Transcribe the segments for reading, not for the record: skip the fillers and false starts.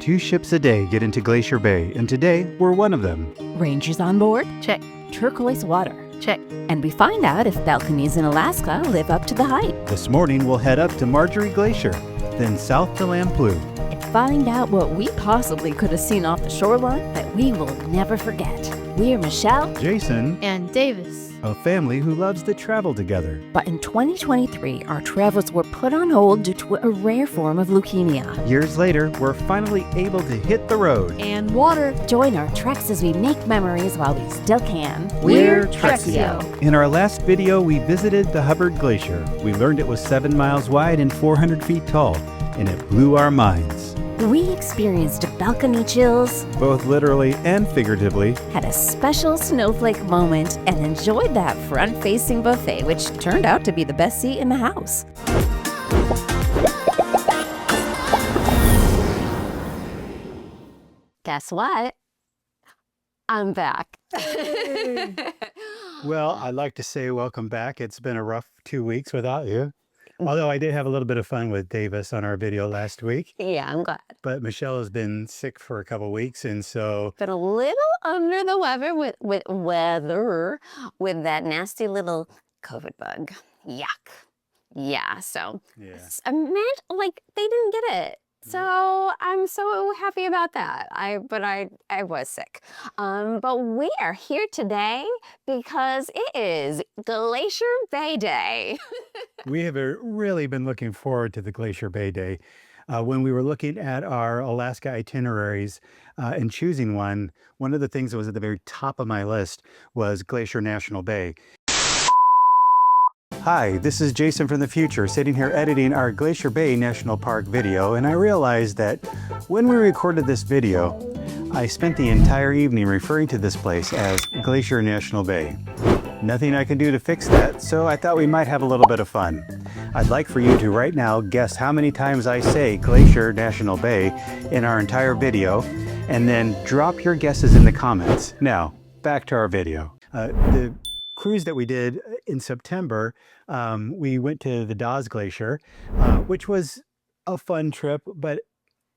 2 ships a day get into Glacier Bay, and today we're one of them. Rangers on board? Check. Turquoise water? Check. And we find out if balconies in Alaska live up to the hype. This morning we'll head up to Margerie Glacier, then south to Lamplugh. And find out what we possibly could have seen off the shoreline that we will never forget. We're Michelle, Jason, And Davis. a family who loves to travel together. but in 2023, our travels were put on hold due to a rare form of leukemia. Years later, we're finally able to hit the road. And water. Join our treks as we make memories while we still can. We're Treksio. In our last video, we visited the Hubbard Glacier. We learned it was 7 miles wide and 400 feet tall, and it blew our minds. We experienced balcony chills, Both literally and figuratively. had a special snowflake moment, and enjoyed that front-facing buffet, which turned out to be the best seat in the house. Guess what? I'm back. Well, I'd like to say welcome back. It's been a rough 2 weeks without you. Although I did have a little bit of fun with Davis on our video last week. Yeah, I'm glad. But Michelle has been sick for a couple weeks, and so Been a little under the weather with that nasty little COVID bug. Yuck. Yeah, so yeah. I meant like they didn't get it. So I'm so happy about that. I was sick. But we are here today because it is Glacier Bay Day. We have really been looking forward to the Glacier Bay Day. When we were looking at our Alaska itineraries and choosing one of the things that was at the very top of my list was Glacier National Bay. Hi, this is Jason from the future, sitting here editing our Glacier Bay National Park video, and I realized that when we recorded this video, I spent the entire evening referring to this place as Glacier National Bay. Nothing I can do to fix that, so I thought we might have a little bit of fun. I'd like for you to right now guess how many times I say Glacier National Bay in our entire video, and then drop your guesses in the comments. Now, back to our video. The cruise that we did in September, we went to the Dawes Glacier, which was a fun trip, but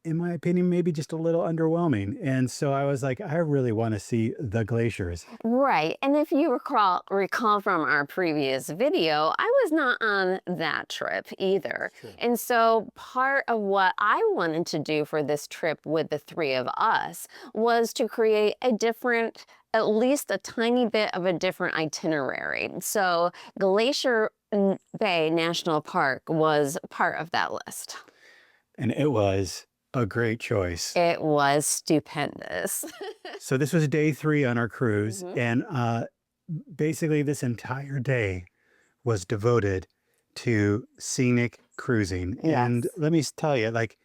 in my opinion, maybe just a little underwhelming. And so I was like, I really want to see the glaciers. Right, and if you recall from our previous video, I was not on that trip either. Sure. And so part of what I wanted to do for this trip with the three of us was to create a different, at least a tiny bit of a different itinerary. So Glacier Bay National Park was part of that list. And it was a great choice. It was stupendous. So this was day 3 on our cruise, and basically this entire day was devoted to scenic cruising. Yes. And let me tell you, like,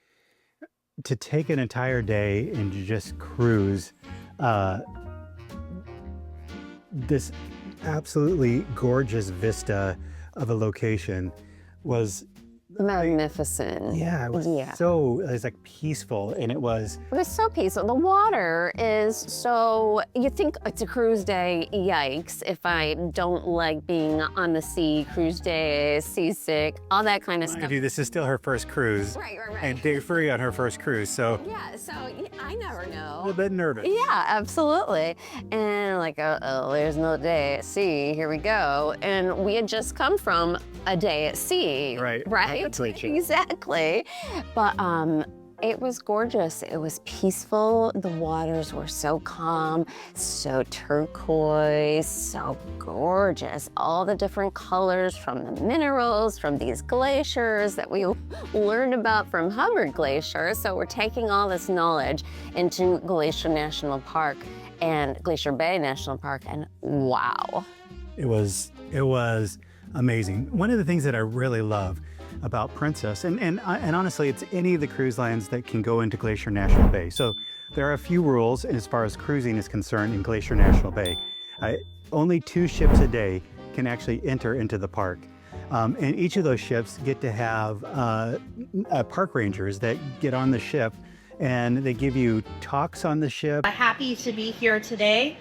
to take an entire day and to just cruise this absolutely gorgeous vista of a location was Magnificent. yeah, it was like peaceful, and it was so peaceful. The water is so, you think it's a cruise day, yikes, if I don't like being on the sea, cruise day, seasick, all that kind of stuff. this is still her first cruise. Right. And day 3 on her first cruise, so Yeah, so I never a know. little bit nervous. Yeah, absolutely. And like, oh, there's no day at sea, here we go. And we had just come from a day at sea. Right. Exactly. But it was gorgeous. It was peaceful. The waters were so calm, so turquoise, so gorgeous. All the different colors from the minerals, from these glaciers that we learned about from Hubbard Glacier. So we're taking all this knowledge into Glacier National Park and Glacier Bay National Park, and wow. It was amazing. One of the things that I really love about Princess, and honestly, it's any of the cruise lines that can go into Glacier National Bay. So there are a few rules as far as cruising is concerned in Glacier National Bay. Only 2 ships a day can actually enter into the park. And each of those ships get to have park rangers that get on the ship, and they give you talks on the ship. Happy to be here today.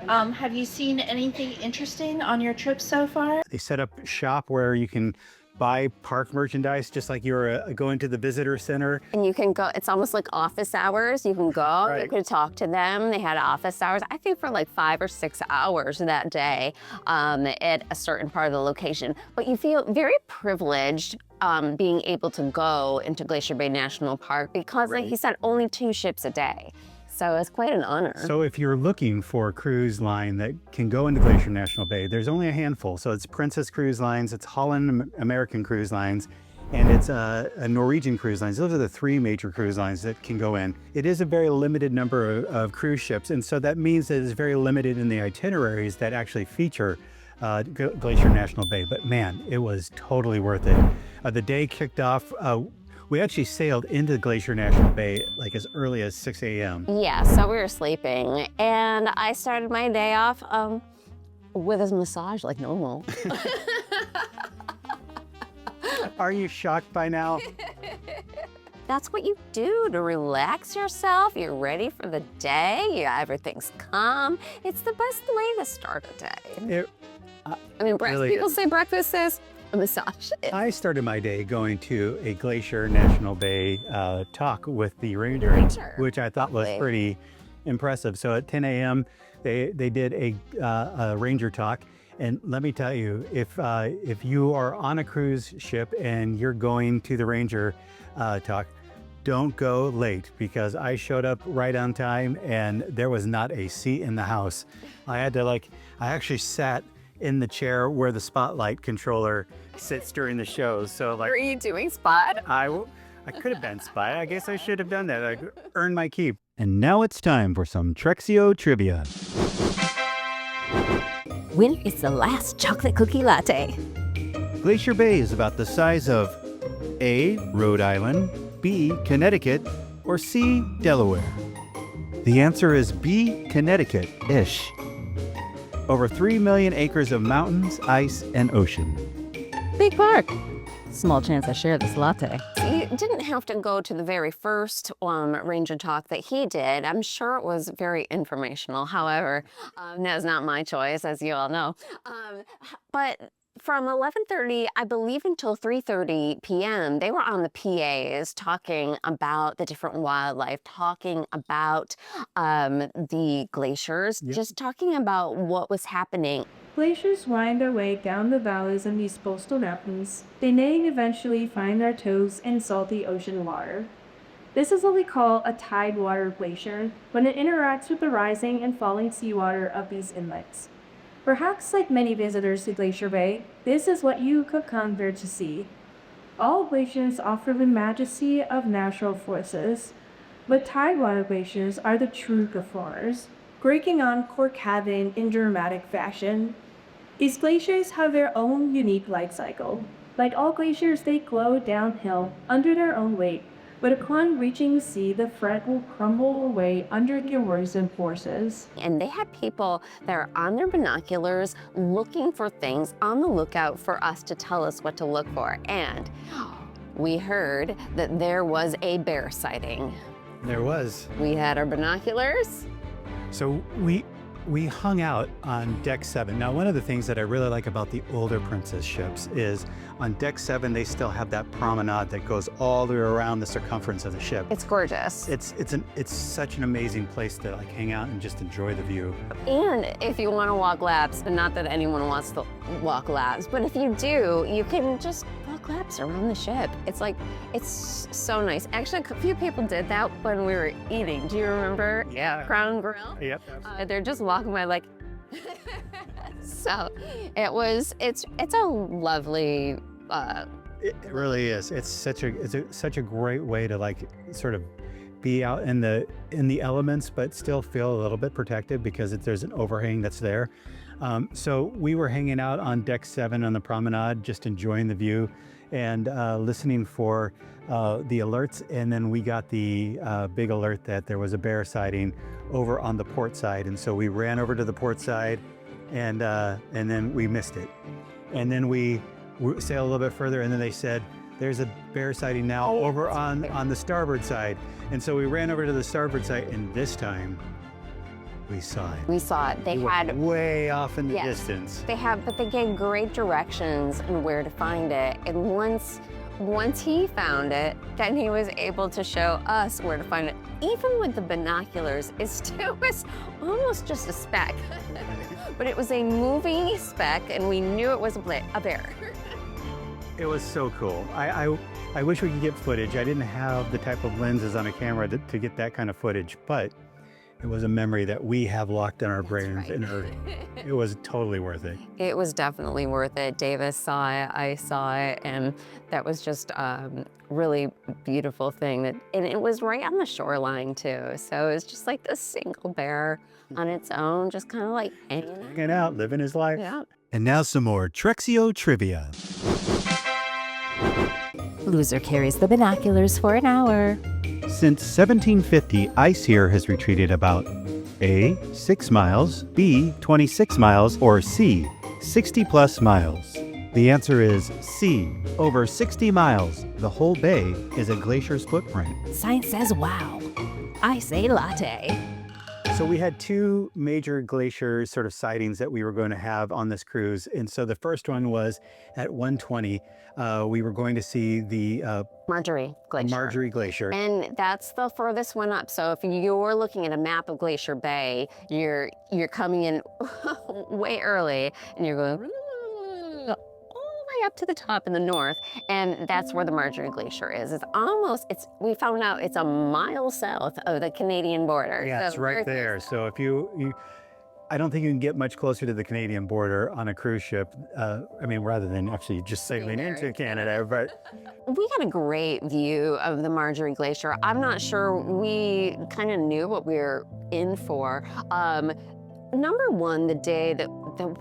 Have you seen anything interesting on your trip so far? They set up shop where you can buy park merchandise, just like you were going to the visitor center. And you can go, it's almost like office hours. You can go, you can talk to them. They had office hours, I think for like 5 or 6 hours that day at a certain part of the location. But you feel very privileged being able to go into Glacier Bay National Park because, like he said, only 2 ships a day. So it's quite an honor. So if you're looking for a cruise line that can go into Glacier National Bay, there's only a handful. So it's Princess Cruise Lines, it's Holland American Cruise Lines, and it's a Norwegian Cruise Lines. Those are the 3 major cruise lines that can go in. It is a very limited number of cruise ships, and so that means that it's very limited in the itineraries that actually feature Glacier National Bay. But man, it was totally worth it. The day kicked off. We actually sailed into Glacier National Bay like as early as 6 a.m. Yeah, so we were sleeping, and I started my day off with a massage like normal. Are you shocked by now? That's what you do to relax yourself. You're ready for the day. Everything's calm. It's the best way to start a day. I mean, people say breakfast is a massage. I started my day going to a Glacier National Bay talk with the ranger, which I thought was pretty impressive. So at 10 a.m., they did a ranger talk. And let me tell you, if you are on a cruise ship and you're going to the ranger talk, don't go late, because I showed up right on time and there was not a seat in the house. I actually sat in the chair where the spotlight controller sits during the shows. So like, were you doing spot? I could have been spy. I guess I should have done that. I earned my keep. And now it's time for some Treksio Trivia. When is the last chocolate cookie latte? Glacier Bay is about the size of A, Rhode Island, B, Connecticut, or C, Delaware. The answer is B, Connecticut-ish. Over 3 million acres of mountains, ice, and ocean. Big park. Small chance I share this latte. You didn't have to go to the very first ranger talk that he did. I'm sure it was very informational. However, that's not my choice, as you all know. But from 11:30, I believe, until 3:30 p.m., they were on the PAs talking about the different wildlife, talking about the glaciers, just talking about what was happening. Glaciers wind their way down the valleys of these coastal mountains. They may eventually find their toes in salty ocean water. This is what we call a tidewater glacier, when it interacts with the rising and falling seawater of these inlets. Perhaps like many visitors to Glacier Bay, this is what you could come there to see. All glaciers offer the majesty of natural forces, but tidewater glaciers are the true performers, breaking on core cavern in dramatic fashion. These glaciers have their own unique life cycle. Like all glaciers, they glow downhill under their own weight, but upon reaching the sea, the front will crumble away under corrosive forces. And they had people that are on their binoculars looking for things, on the lookout for us to tell us what to look for. And we heard that there was a bear sighting. There was. We had our binoculars. So we hung out on deck 7. Now, one of the things that I really like about the older Princess ships is on deck 7, they still have that promenade that goes all the way around the circumference of the ship. It's gorgeous. It's such an amazing place to like hang out and just enjoy the view. And if you want to walk laps, and not that anyone wants to walk laps, but if you do, you can just walk laps around the ship. It's so nice. Actually, a few people did that when we were eating. Do you remember? Yeah. Crown Grill? Yep. They're just walking by like, so it's a lovely, It really is. It's such a great way to like sort of be out in the elements, but still feel a little bit protected because there's an overhang that's there. So we were hanging out on deck 7 on the promenade, just enjoying the view and listening for the alerts. And then we got the big alert that there was a bear sighting over on the port side. And so we ran over to the port side and then we missed it. And then we sailed a little bit further and then they said, there's a bear sighting now over on the starboard side. And so we ran over to the starboard side, and this time We saw it. We saw it. They We were had way off in the Yes. distance. but they gave great directions on where to find it. And once he found it, then he was able to show us where to find it. Even with the binoculars, it still was almost just a speck. But it was a moving speck, and we knew it was a bear. It was so cool. I wish we could get footage. I didn't have the type of lenses on a camera to get that kind of footage, but it was a memory that we have locked in our brains, right. and it was totally worth it. It was definitely worth it. Davis saw it, I saw it, and that was just a really beautiful thing. And it was right on the shoreline too. So it was just like this single bear on its own, just kind of like Hanging out, living his life. Yeah. And now some more Treksio Trivia. Loser carries the binoculars for an hour. Since 1750, ice here has retreated about A, 6 miles, B, 26 miles, or C, 60 plus miles. The answer is C, over 60 miles. The whole bay is a glacier's footprint. Science says wow. I say latte. So we had two major glacier sort of sightings that we were going to have on this cruise. And so the first one was at 1:20. We were going to see the Margerie Glacier. Margerie Glacier. And that's the furthest one up. So if you're looking at a map of Glacier Bay, you're coming in way early, and you're going all the way up to the top in the north, and that's where the Margerie Glacier is. We found out it's a mile south of the Canadian border. Yeah, it's So right very there. close. So if I don't think you can get much closer to the Canadian border on a cruise ship. Rather than actually just sailing into Canada, but We got a great view of the Margerie Glacier. I'm not sure we kind of knew what we were in for. Number one, the day that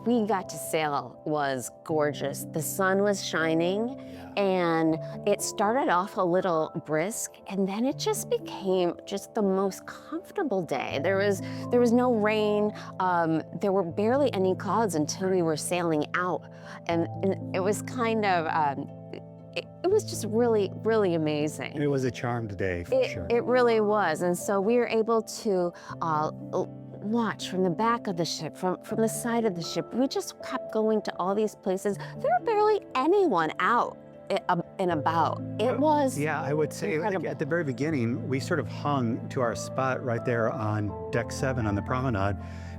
we got to sail was gorgeous. The sun was shining, and it started off a little brisk, and then it just became just the most comfortable day. There was no rain. There were barely any clouds until we were sailing out, and it was kind of it was just really, really amazing. it was a charmed day for sure. It really was, and so we were able to watch from the back of the ship, from the side of the ship. We just kept going to all these places. There were barely anyone out and about. It was Yeah, I would say like, incredible. at the very beginning, we sort of hung to our spot right there on deck 7 on the promenade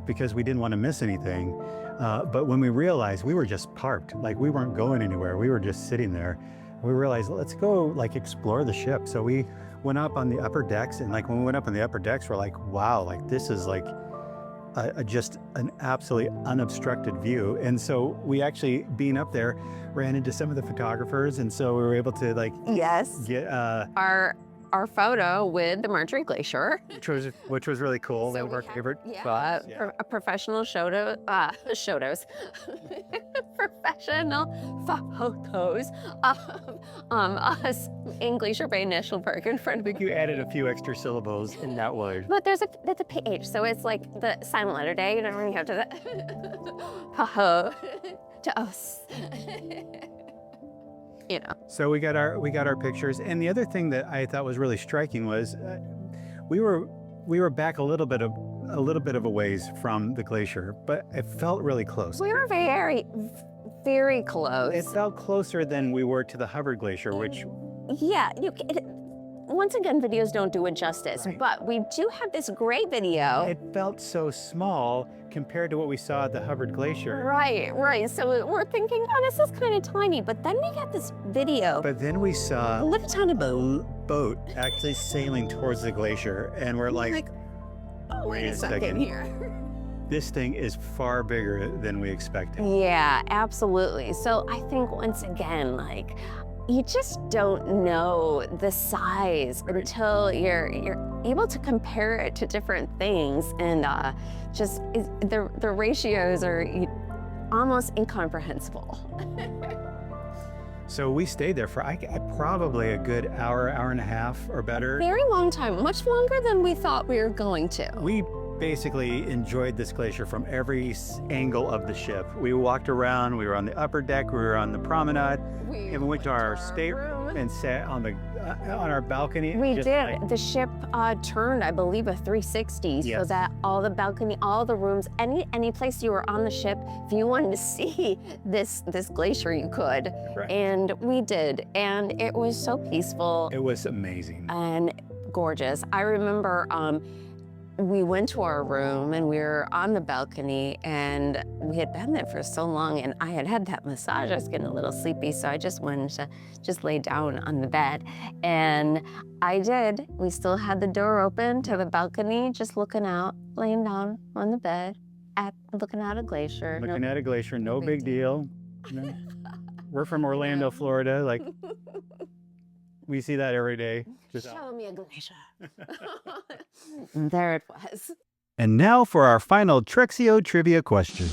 because we didn't want to miss anything. But when we realized we were just parked, like we weren't going anywhere, we were just sitting there. We realized, let's go like explore the ship. So we went up on the upper decks, and like when we went up on the upper decks, we're like, wow, like this is like just an absolutely unobstructed view. And so we actually, being up there, ran into some of the photographers, and so we were able to like yes, get our photo with the Margerie Glacier. which was really cool. So That was we our had- favorite yeah, spots. Yeah. A professional photos professional photos of us in Glacier Bay National Park in front I of think you added a few extra syllables in that word. But that's a PH, so it's like the silent letter day. You don't really have to ho to us. You know. So we got our pictures, and the other thing that I thought was really striking was we were back a little bit of a ways from the glacier, but it felt really close. We were very, very close. It felt closer than we were to the Hubbard Glacier, which Yeah, once again, videos don't do it justice, Right. but we do have this great video. it felt so small compared to what we saw at the Hubbard Glacier. Right. So we're thinking, oh, this is kind of tiny, but then we got this video. But then we A saw little tiny boat. boat actually sailing towards the glacier, and we're like, Oh, wait a second. here. this thing is far bigger than we expected. Yeah, absolutely. So I think once again, like, you just don't know the size until you're able to compare it to different things, and the ratios are almost incomprehensible. So we stayed there for probably a good hour and a half or better. Very long time, much longer than we thought we were going to. We basically enjoyed this glacier from every angle of the ship. We walked around, we were on the upper deck, we were on the promenade, and we went to our stateroom and sat on the on our balcony. We just did. like- The ship turned, I believe, a 360, so Yes. that all the balcony, all the rooms, any place you were on the ship, if you wanted to see this glacier, you could. Right. And we did, and it was so peaceful It was amazing. and gorgeous. I remember we went to our room and we were on the balcony, and we had been there for so long, and I had that massage. I was getting a little sleepy, so I just wanted to just lay down on the bed, and I did. We still had the door open to the balcony, just looking out, laying down on the bed, looking at a glacier. Looking at a glacier, no big deal. You know, we're from Orlando, Florida. Like, we see that every day. Just Show me a glacier. And there it was. And now for our final Treksio Trivia question.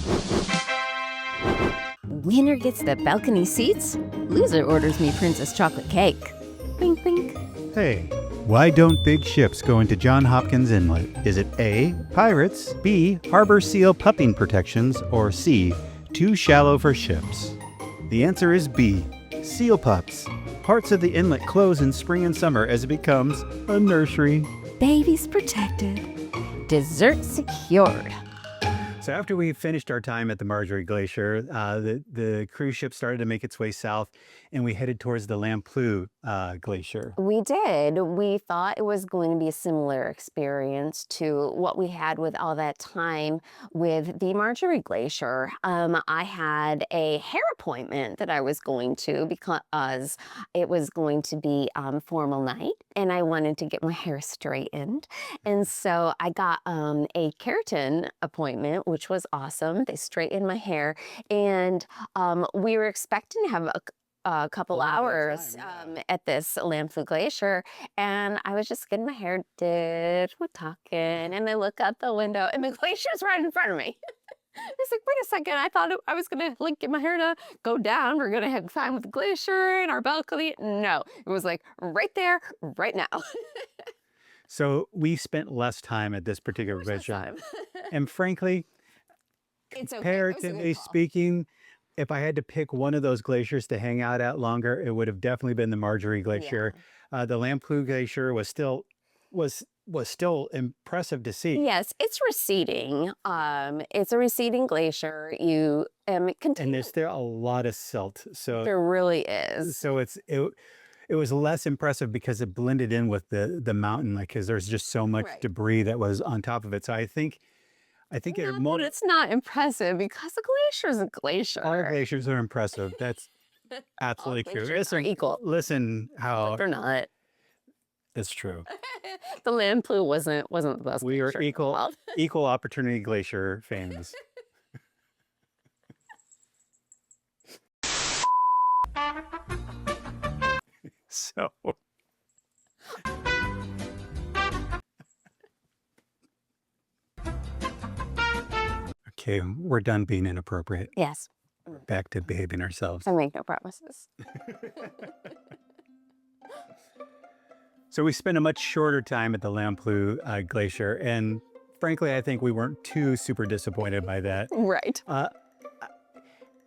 Winner gets the balcony seats. Loser orders me Princess chocolate cake. Wink, wink. Hey, why don't big ships go into John Hopkins Inlet? Is it A, pirates, B, harbor seal pupping protections, or C, too shallow for ships? The answer is B, seal pups. Parts of the inlet close in spring and summer as it becomes a nursery. Babies protected. Dessert secured. So after we finished our time at the Margerie Glacier, the cruise ship started to make its way south, and we headed towards the Lamplugh Glacier. We did. We thought it was going to be a similar experience to what we had with all that time with the Margerie Glacier. I had a hair appointment that I was going to because it was going to be formal night, and I wanted to get my hair straightened. And so I got a keratin appointment, which was awesome. They straightened my hair, and we were expecting to have a couple hours at this Lamplugh Glacier, and I was just getting my hair did, we're talking, and I look out the window, and the glacier's right in front of me. It's like, wait a second, I thought I was gonna like get my hair to go down. We're gonna have time with the glacier and our balcony. No, it was like right there, right now. So we spent less time at this particular glacier. And frankly, It's okay. It was a comparatively good call. speaking, if I had to pick one of those glaciers to hang out at longer, it would have definitely been the Margerie Glacier. The Lamplugh Glacier was still impressive to see. Yes, it's receding. It's a receding glacier. It And contains. there's still a lot of silt. So There really is. so it was less impressive because it blended in with the mountain, like, because there's just so much Right. debris that was on top of it. So I think it Not that it's not impressive because a glacier is a glacier. all glaciers are impressive. That's absolutely true. glaciers are equal. Listen how They're not. it's true. The Lamplugh wasn't the best. We are glacier in the world. equal opportunity glacier fans. So okay, we're done being inappropriate. Yes, Back to behaving ourselves. I make no promises. So we spent a much shorter time at the Lamplugh Glacier, and frankly, I think we weren't too super disappointed by that. Right.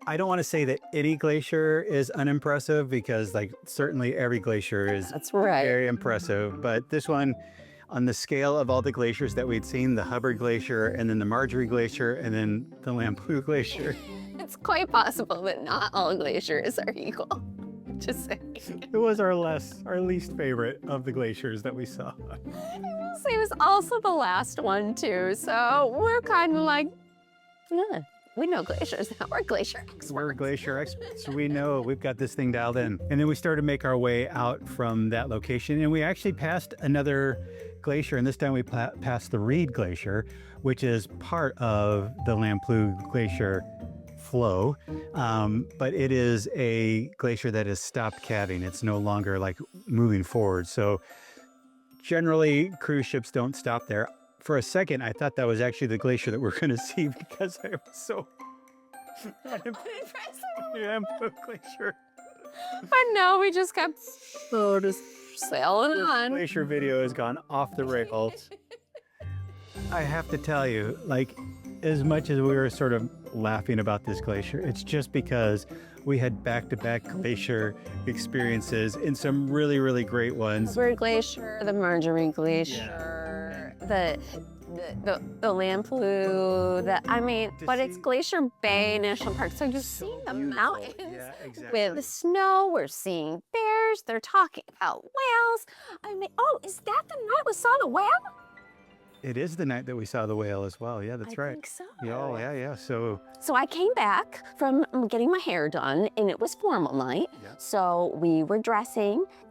I don't want to say that any glacier is unimpressive because, like, certainly every glacier is That's right. very impressive. But this one, on the scale of all the glaciers that we'd seen, the Hubbard Glacier, and then the Margerie Glacier, and then the Lamplugh Glacier, It's quite possible that not all glaciers are equal. Just saying. it was our least favorite of the glaciers that we saw. It was also the last one too, so we're kind of like, yeah, we know glaciers now. We're glacier experts. We're glacier experts, so we know we've got this thing dialed in. And then we started to make our way out from that location, and we actually passed another glacier, and this time we passed the Reed Glacier, which is part of the Lamplugh Glacier flow, but it is a glacier that has stopped calving. It's no longer like moving forward. So generally, cruise ships don't stop there. For a second, I thought that was actually the glacier that we're going to see because I was so Lamplugh Glacier. But no, we just kept just sailing This on. glacier video has gone off the rails. I have to tell you, like, as much as we were sort of laughing about this glacier, it's just because we had back-to-back glacier experiences and some really, really great ones. Hubbard Glacier, the Margerie Glacier, the Lamplugh, but it's Glacier Bay National Park. So you've seen the mountains with the snow. We're seeing bears. They're talking about whales. Is that the night we saw the whale? It is the night that we saw the whale as well. Yeah, that's right. I think so. Yeah, oh, yeah. So I came back from getting my hair done, and it was formal night. Yeah. So we were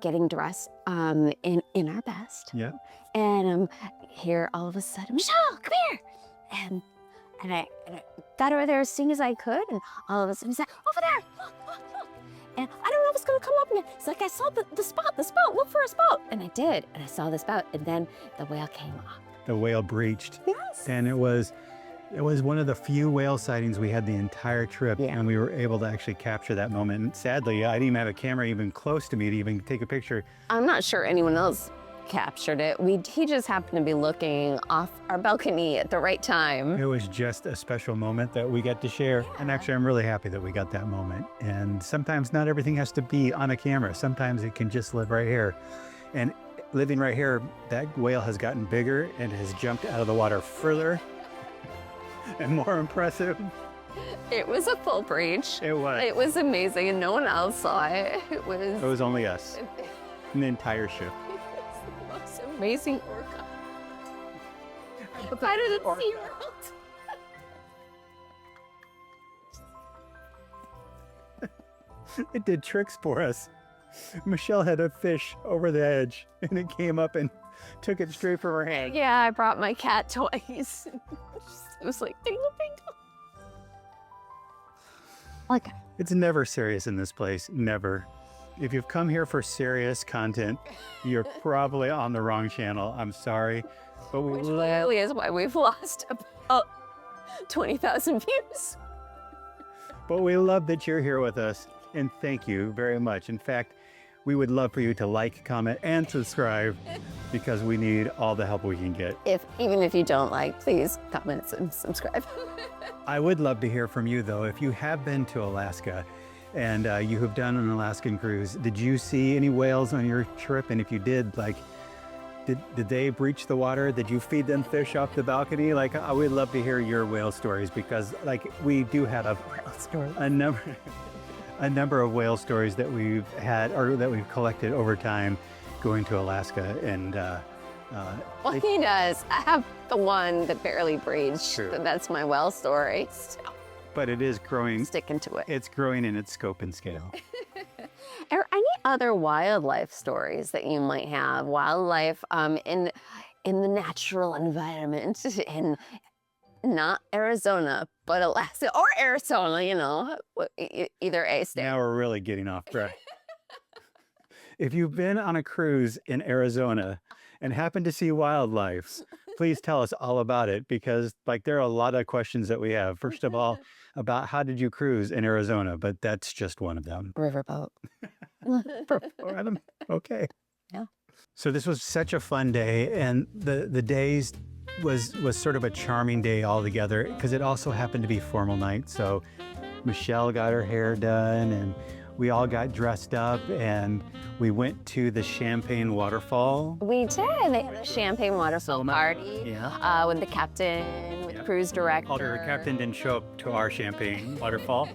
getting dressed in our best. yeah, And here all of a sudden, Michelle, come here. And I got over there as soon as I could, and all of a sudden he said, over there, look. And I don't know if it's gonna come up again. It's like, I saw the spout, look for a spout. And I did, and I saw the spout, and then the whale came up. the whale breached. Yes. And it was one of the few whale sightings we had the entire trip, Yeah. and we were able to actually capture that moment. And sadly, I didn't even have a camera even close to me to even take a picture. I'm not sure anyone else captured it. He just happened to be looking off our balcony at the right time. It was just a special moment that we got to share. And actually, I'm really happy that we got that moment. And sometimes not everything has to be on a camera. Sometimes it can just live right here. And living right here, that whale has gotten bigger and has jumped out of the water further and more impressive. It was a full breach. It was. It was amazing, and no one else saw it. It was only us, an entire ship. the most amazing orca. Better than SeaWorld. It did tricks for us. Michelle had a fish over the edge, and it came up and took it straight from her hand. Yeah, I brought my cat toys. It was like dingle bingle. Like, It's never serious in this place, never. If you've come here for serious content, you're probably on the wrong channel. I'm sorry, but we which clearly is why we've lost about 20,000 views. love that you're here with us, and thank you very much. In fact, we would love for you to like, comment, and subscribe because we need all the help we can get. Even if you don't like, please comment and subscribe. I would love to hear from you, though. If you have been to Alaska and you have done an Alaskan cruise, did you see any whales on your trip? And if you did, like, did they breach the water? Did you feed them fish off the balcony? Like, I would love to hear your whale stories because, like, we do have a number of whale stories that we've had or that we've collected over time going to Alaska. And Well, he does. I have the one that barely breached. True. That's my whale story. So, but it is growing. sticking to it. It's growing in its scope and scale. Are any other wildlife stories that you might have? Wildlife in the natural environment in not Arizona, but Alaska or Arizona, you know, either a state. Now we're really getting off track. If you've been on a cruise in Arizona and happen to see wildlife, please tell us all about it because, like, there are a lot of questions that we have. First of all, about how did you cruise in Arizona? But that's just one of them. Riverboat. Okay. Yeah. So this was such a fun day, and the days was sort of a charming day altogether because it also happened to be formal night. So Michelle got her hair done, and we all got dressed up, and we went to the Champagne Waterfall. We did. They had a champagne waterfall party Yeah. with the captain, with the cruise director. Although the captain didn't show up to our Champagne Waterfall.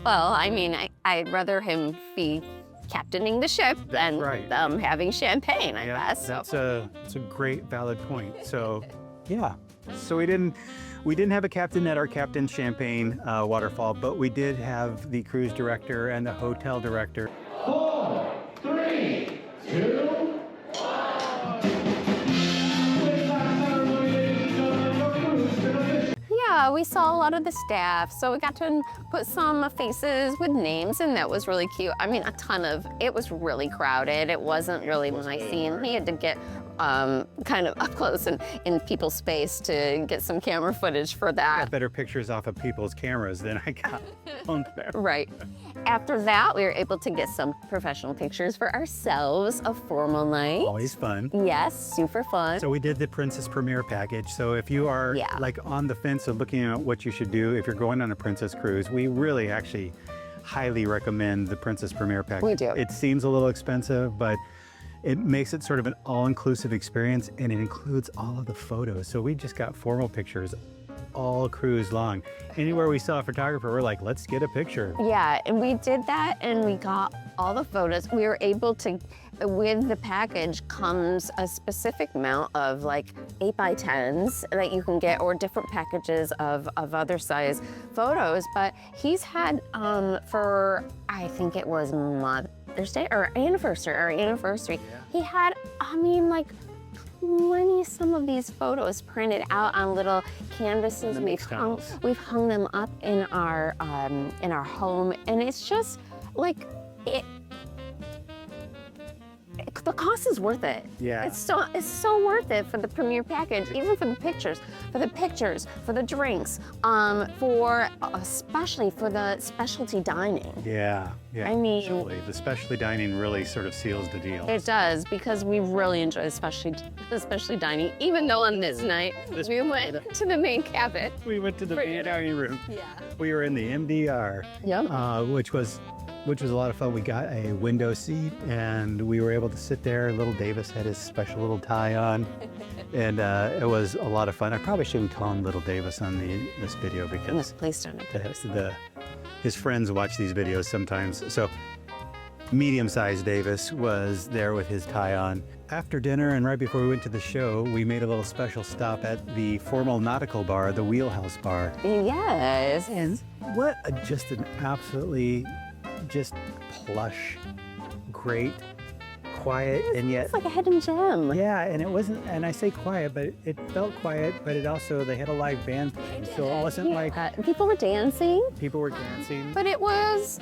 Well, I mean, I'd rather him be captaining the ship than right. them having champagne, I guess. That's a great valid point. So, yeah. So we didn't have a captain at our Captain Champagne waterfall, but we did have the cruise director and the hotel director. 4, 3, 2, 1. Yeah, we saw a lot of the staff, so we got to put some faces with names, and that was really cute. I mean, it was really crowded. It wasn't really my scene. He had to get kind of up close and in people's space to get some camera footage for I that. got better pictures off of people's cameras than I got on there. Right. After that, we were able to get some professional pictures for ourselves, a formal night. Always fun. Yes, super fun. So we did the Princess Premier package. So if you are Yeah. like on the fence of looking at what you should do if you're going on a Princess cruise, we really actually highly recommend the Princess Premier package. We do. It seems a little expensive, but it makes it sort of an all-inclusive experience, and it includes all of the photos. So we just got formal pictures all cruise long. Anywhere we saw a photographer, we're like, let's get a picture. Yeah, and we did that and we got all the photos. We were able to, with the package comes a specific amount of like 8x10s that you can get, or different packages of other size photos. But he's had, for, I think it was Mother's Day or anniversary, he had, I mean, like 20 some of these photos printed out on little canvases. We've hung them up in our home, and it's just like the cost is worth it. Yeah. It's so worth it for the premier package, even for the pictures, for the drinks, for especially for the specialty dining. Yeah, yeah. I mean- Absolutely. The specialty dining really sort of seals the deal. It does, because we really enjoy especially dining, even though on this night we went to the main cabin. We went to the main dining room. Yeah. We were in the MDR, Yep. which was a lot of fun. We got a window seat and we were able to sit there. Little Davis had his special little tie on, and it was a lot of fun. I probably shouldn't call him Little Davis on this video because Misplaced on it. his friends watch these videos sometimes. So medium-sized Davis was there with his tie on. After dinner and right before we went to the show, we made a little special stop at the formal nautical bar, the Wheelhouse Bar. Yes. And what just an absolutely just plush, great, quiet, and yet, It's like a hidden gem. yeah, and it wasn't, and I say quiet, but it felt quiet, but it also, they had a live band playing, so it wasn't like People were dancing, people were dancing. but it was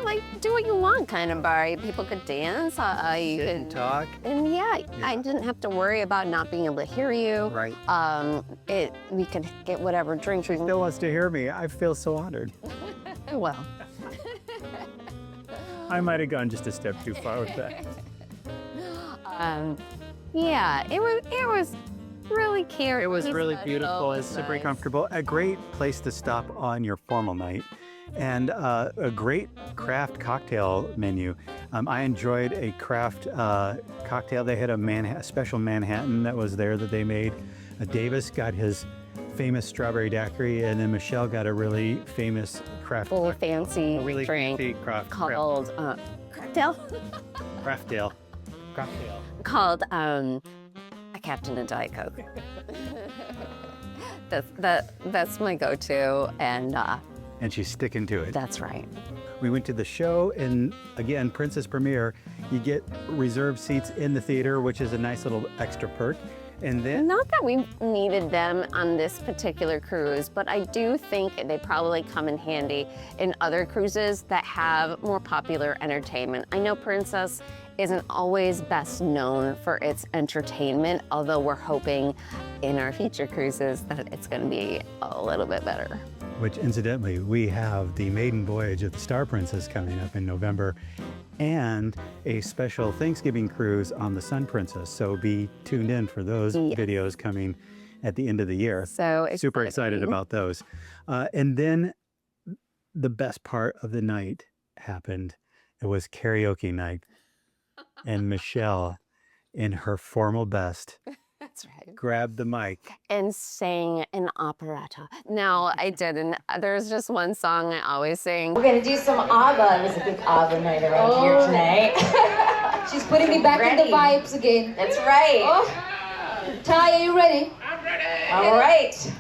like do what you want kind of bar. People could dance, you Sit and could talk. and I didn't have to worry about not being able to hear you. Right. We could get whatever drink we Still wants to hear me. I feel so honored. well. I might have gone just a step too far with that. Yeah, it was really cute. It was really Special. beautiful. It's super Nice. comfortable. A great place to stop on your formal night, and a great craft cocktail menu. I enjoyed a craft cocktail. They had a special Manhattan that was there that they made. Davis got his famous strawberry daiquiri, and then Michelle got a really famous craft. Full fancy really drink fancy craft called cocktail cocktail. called a Captain and Diet Coke. That's my go-to, and And she's sticking to it. that's right. We went to the show, and again, Princess Premier, you get reserved seats in the theater, which is a nice little extra perk. And then, Not that we needed them on this particular cruise, but I do think they probably come in handy in other cruises that have more popular entertainment. I know Princess isn't always best known for its entertainment, although we're hoping in our future cruises that it's going to be a little bit better. which incidentally, we have the maiden voyage of the Star Princess coming up in November, and a special Thanksgiving cruise on the Sun Princess. So be tuned in for those Yes. videos coming at the end of the year. So Super excited exciting. about those. And then the best part of the night happened. It was karaoke night. And Michelle, in her formal best, That's right. grabbed the mic. And sang an operetta. No, I didn't. There's just one song I always sing. We're gonna do some ABBA. It was a big ABBA night around here tonight. She's putting me back in the vibes again. That's right. Oh, Ty, are you ready? All right.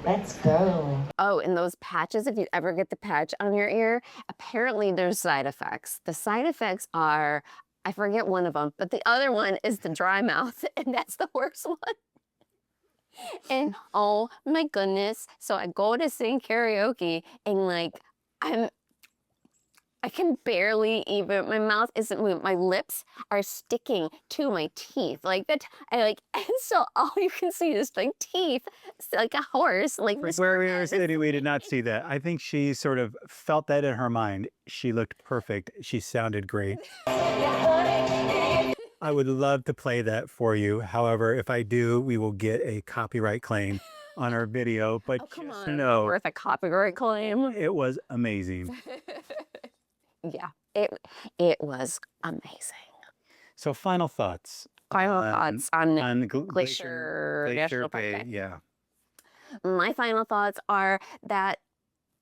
Let's go. Oh, and those patches, if you ever get the patch on your ear, apparently there's side effects. The side effects are, I forget one of them, but the other one is the dry mouth, and that's the worst one. And oh my goodness. So I go to sing karaoke, and like, I can barely even, my mouth isn't moving. My lips are sticking to my teeth like that. And so all you can see is like teeth, like a horse. Like this. Where we were sitting, we did not see that. I think she sort of felt that in her mind. She looked perfect. She sounded great. I would love to play that for you. However, if I do, we will get a copyright claim on our video. But Oh, come just on. know, Worth a copyright claim. it was amazing. Yeah, it was amazing. So final thoughts. Final thoughts on Glacier Glacier National Park Bay. Day. Yeah. My final thoughts are that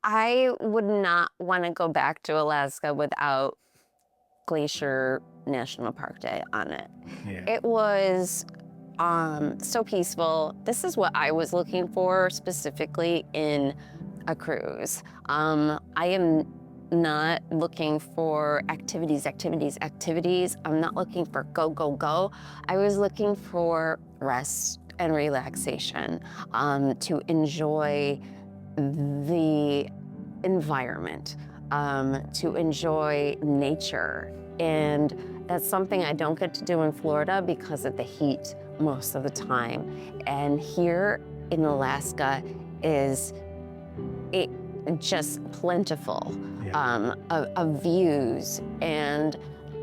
I would not want to go back to Alaska without Glacier National Park Day on it. Yeah. It was so peaceful. This is what I was looking for specifically in a cruise. I am not looking for activities. I'm not looking for go, go, go. I was looking for rest and relaxation, to enjoy the environment, to enjoy nature. And that's something I don't get to do in Florida because of the heat most of the time. And here in Alaska is just plentiful of views and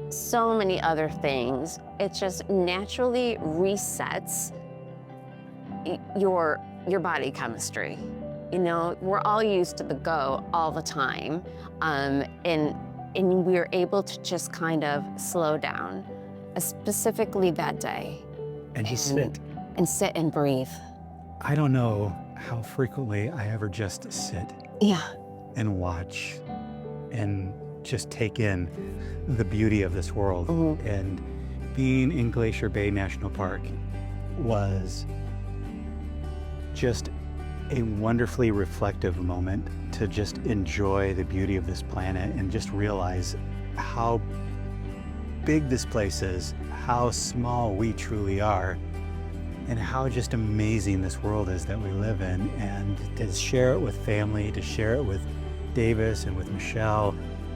so many other things. It just naturally resets your body chemistry. You know, we're all used to the go all the time, and we're able to just kind of slow down, specifically that day. And just sit. And sit and breathe. I don't know how frequently I ever just sit Yeah. and watch and just take in the beauty of this world. Mhm. And being in Glacier Bay National Park was just a wonderfully reflective moment to just enjoy the beauty of this planet and just realize how big this place is, how small we truly are, and how just amazing this world is that we live in. And to share it with family, to share it with Davis and with Michelle,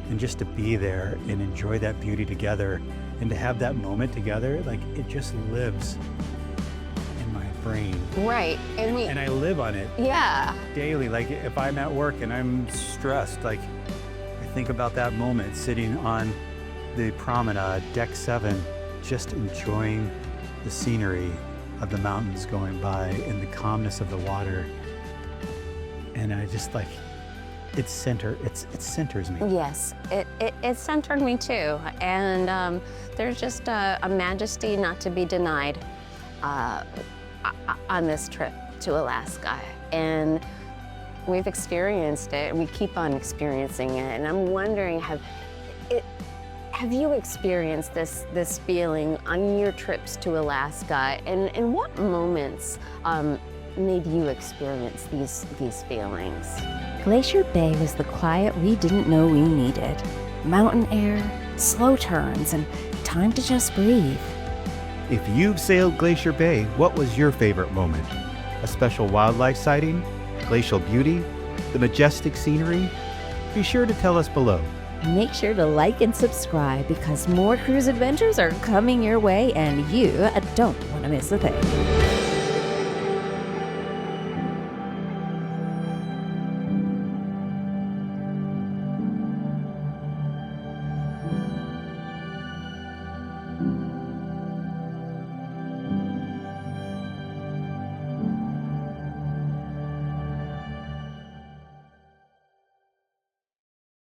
and just to be there and enjoy that beauty together and to have that moment together, like it just lives in my brain. Right. And I live on it Yeah. daily. Like if I'm at work and I'm stressed, like I think about that moment sitting on the promenade, deck 7, just enjoying the scenery of the mountains going by and the calmness of the water. And I just like, it centers me. Yes, it centered me too. And there's just a majesty not to be denied on this trip to Alaska. And we've experienced it, and we keep on experiencing it. And I'm wondering, have you experienced this feeling on your trips to Alaska? And what moments made you experience these feelings? Glacier Bay was the quiet we didn't know we needed. Mountain air, slow turns, and time to just breathe. If you've sailed Glacier Bay, what was your favorite moment? A special wildlife sighting? Glacial beauty? The majestic scenery? Be sure to tell us below. Make sure to like and subscribe because more cruise adventures are coming your way and you don't want to miss a thing.